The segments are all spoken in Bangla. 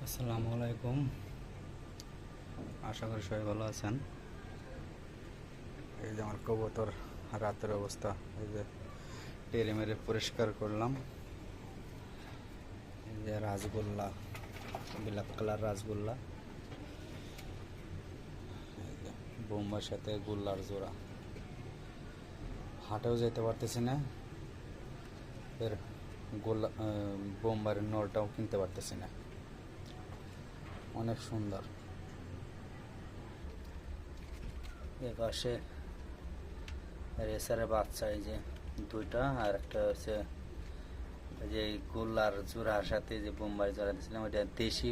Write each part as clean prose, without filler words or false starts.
আসসালামু আলাইকুম। আশা করি সবাই ভালো আছেন। এই যে আমার কবুতর রাতের অবস্থা, এই যে টেরে মেরে পরিষ্কার করলাম। এই যে রাসগোল্লা, ব্ল্যাক কালার রাসগোল্লা, এই যে বোম্বার সাথে গোল্লার জোড়া। হাটেও যেতে পারতেছি না, এর গোল্লা বোম্বারের নলটাও কিনতে পারতেছি না। অনেক সুন্দর। এ পাশে রেসারের বাচ্চা, এই যে দুইটা, আর একটা হচ্ছে যে গোল্লার জোড়ার সাথে যে বোম্বাই জোড়া দিয়েছিলাম, ওইটা দেশি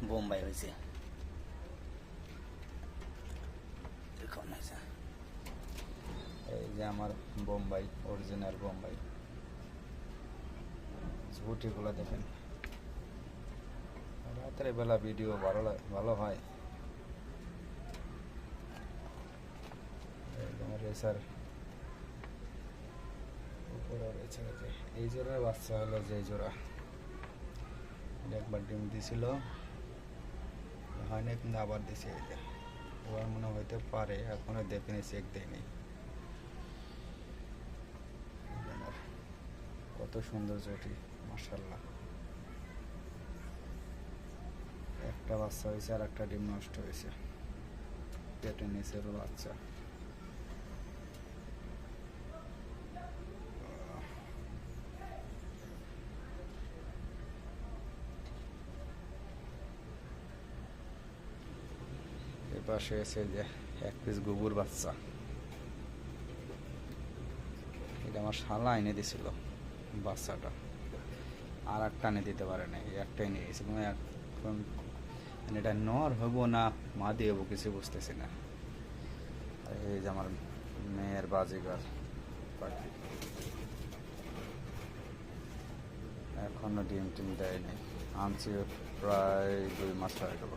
বোম্বাই হয়েছে। দেখুন এই যে আমার বোম্বাই, অরিজিনাল বোম্বাই। ঝুটিগুলো দেখেন, রাতের বেলা ভিডিও ভালো হয়। রেসার উপরে রয়েছে এই জোড়ার বাচ্চা হলো, যে জোড়া একবার ডিম দিছিল, হয়নি, কিন্তু আবার দিছে। এই যে ওর মনে হইতে পারে, এখনো দেখিনি, চেক দেয়নি। কত সুন্দর জুটি, মাশাআল্লাহ। একটা বাচ্চা হয়েছে, আর একটা ডিম নষ্ট হয়েছে, পেটে নিচের বাচ্চা। এর পাশে এসে যে এক পিস গুগুর বাচ্চা, এটা আমার শালা এনে দিছিল বাচ্চাটা, আর একটা এনে দিতে পারে না, একটাই নিয়ে গেছিল। এখন এটা নর হবো না মাদি হবো কিছু বুঝতেছি না। এই যে আমার মেয়ের বাজিগার পাখি, এখনো ডিম টিম দেয়নি, আনছি প্রায় 2 মাস হয়ে গেল।